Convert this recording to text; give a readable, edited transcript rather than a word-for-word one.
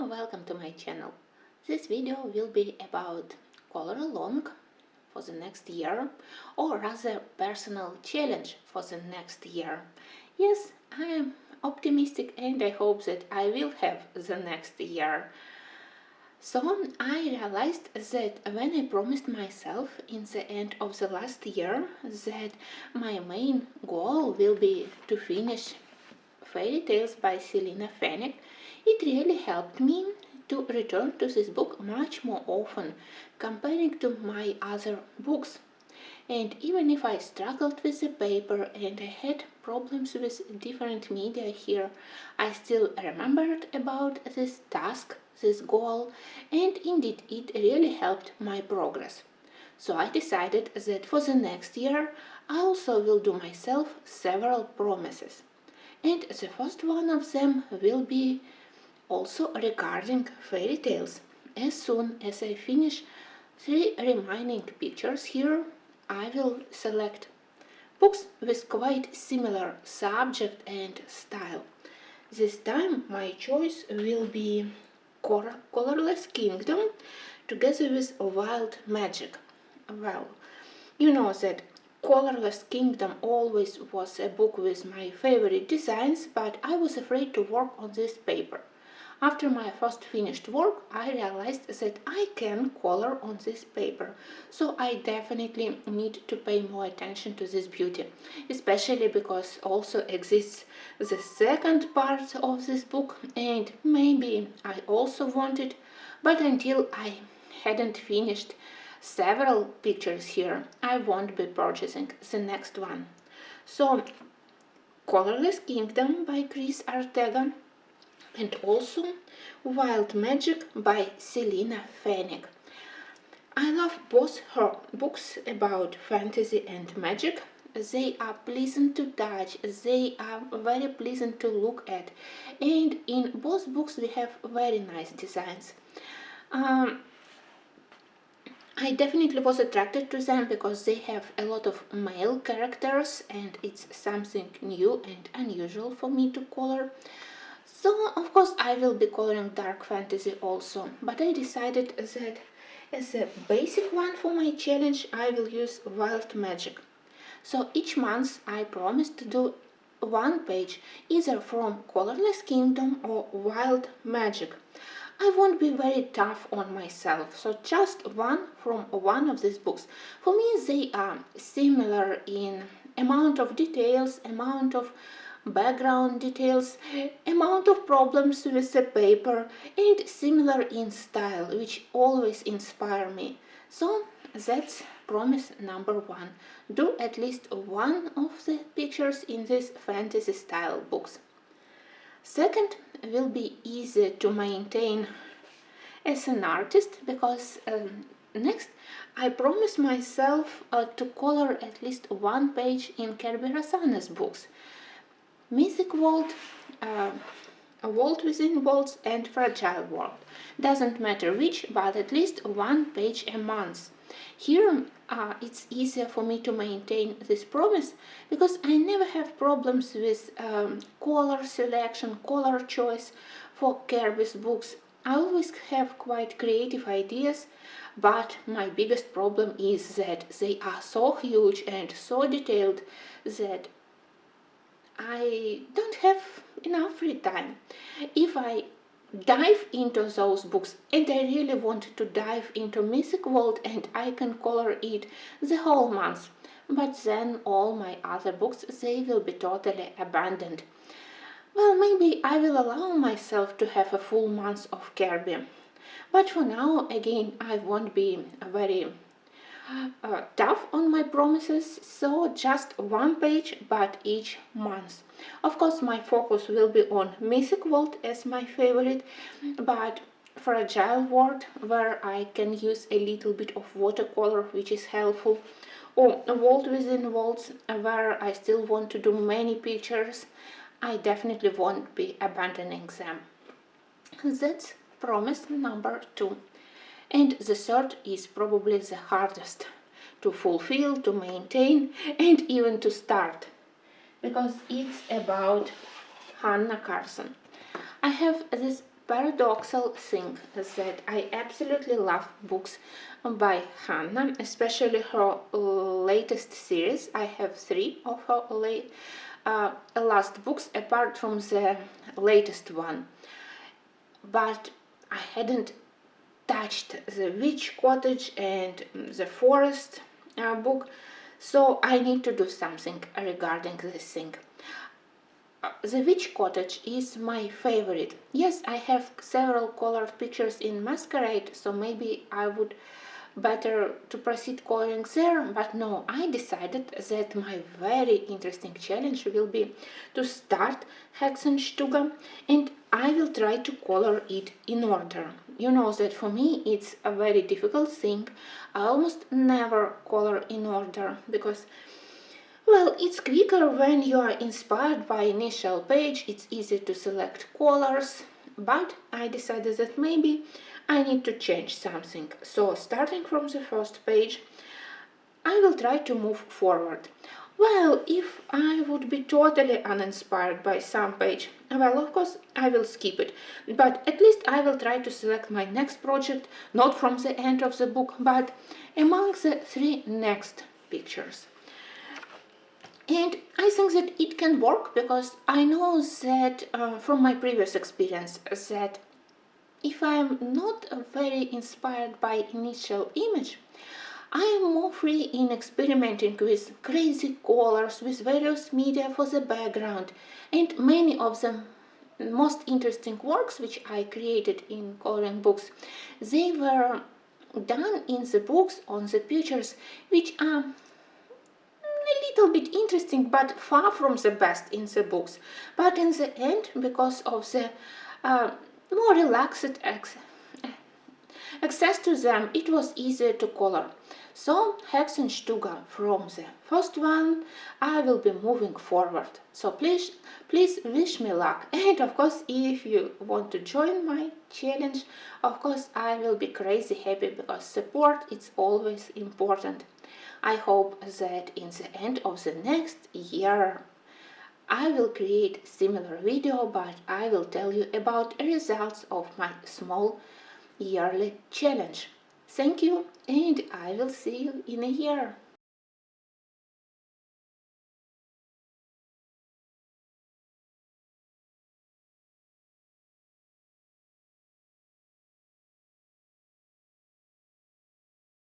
Welcome to my channel. This video will be about color along for the next year, or rather personal challenge for the next year. Yes, I am optimistic and I hope that I will have the next year. So I realized that when I promised myself in the end of the last year that my main goal will be to finish Fairy Tales by Selina Fenech, it really helped me to return to this book much more often comparing to my other books. And even if I struggled with the paper and I had problems with different media here, I still remembered about this task, this goal, and indeed it really helped my progress. So I decided that for the next year I also will do myself several promises. And the first one of them will be also regarding fairy tales. As soon as I finish 3 remaining pictures here, I will select books with quite similar subject and style. This time my choice will be Colorless Kingdom together with Wild Magic. Well, you know that Colorless Kingdom always was a book with my favorite designs, but I was afraid to work on this paper. After my first finished work, I realized that I can color on this paper, so I definitely need to pay more attention to this beauty, especially because also exists the second part of this book, and maybe I also want it, but until I hadn't finished several pictures here, I won't be purchasing the next one. So, Colorless Kingdom by Cris Ortega and also Wild Magic by Selina Fenech. I love both her books about fantasy and magic. They are pleasant to touch, they are very pleasant to look at, and in both books we have very nice designs. I definitely was attracted to them because they have a lot of male characters and it's something new and unusual for me to color. So of course I will be coloring dark fantasy also, but I decided that as a basic one for my challenge I will use Wild Magic. So each month I promise to do one page either from Colorless Kingdom or Wild Magic. I won't be very tough on myself, so just one from one of these books. For me they are similar in amount of details, amount of background details, amount of problems with the paper, and similar in style, which always inspire me. So that's promise number 1. Do at least one of the pictures in these fantasy style books. Second will be easy to maintain as an artist because next I promise myself to color at least one page in Kirby Rassana's books. Mythic World, a World Within Worlds and Fragile World. Doesn't matter which, but at least one page a month. Here it's easier for me to maintain this promise because I never have problems with color selection, color choice for Kirby's books. I always have quite creative ideas, but my biggest problem is that they are so huge and so detailed that I don't have enough free time. If I dive into those books, and I really want to dive into Mythic World, and I can color it the whole month, but then all my other books, they will be totally abandoned. Well, maybe I will allow myself to have a full month of Kirby, but for now, again, I won't be very tough on my promises, so just one page but each month. Of course my focus will be on Mythic World as my favorite, but Fragile World where I can use a little bit of watercolor which is helpful, or a World Within Worlds where I still want to do many pictures. I definitely won't be abandoning them. That's promise number 2. And the third is probably the hardest to fulfill, to maintain, and even to start, because it's about Hannah Carson. I have this paradoxal thing that I absolutely love books by Hannah, especially her latest series. I have 3 of her last books apart from the latest one, but I hadn't touched the Witch Cottage and the Forest book, so I need to do something regarding this thing. The Witch Cottage is my favorite. Yes, I have several colored pictures in Masquerade, so maybe I would better to proceed coloring there, but no, I decided that my very interesting challenge will be to start Hexenstube, and I will try to color it in order. You know that for me it's a very difficult thing. I almost never color in order because, well, it's quicker when you are inspired by initial page, it's easy to select colors, but I decided that maybe I need to change something. So starting from the first page, I will try to move forward. Well, if I would be totally uninspired by some page, well, of course, I will skip it. But at least I will try to select my next project, not from the end of the book, but among the 3 next pictures. And I think that it can work because I know that from my previous experience that if I am not very inspired by initial image, I am more free in experimenting with crazy colors, with various media for the background, and many of the most interesting works which I created in coloring books, they were done in the books on the pictures which are a little bit interesting but far from the best in the books. But in the end, because of the more relaxed access to them, it was easier to color. So Hexenstube from the first one, I will be moving forward. So please wish me luck. And of course, if you want to join my challenge, of course I will be crazy happy because support is always important. I hope that in the end of the next year I will create similar video, but I will tell you about results of my small yearly challenge. Thank you, and I will see you in a year.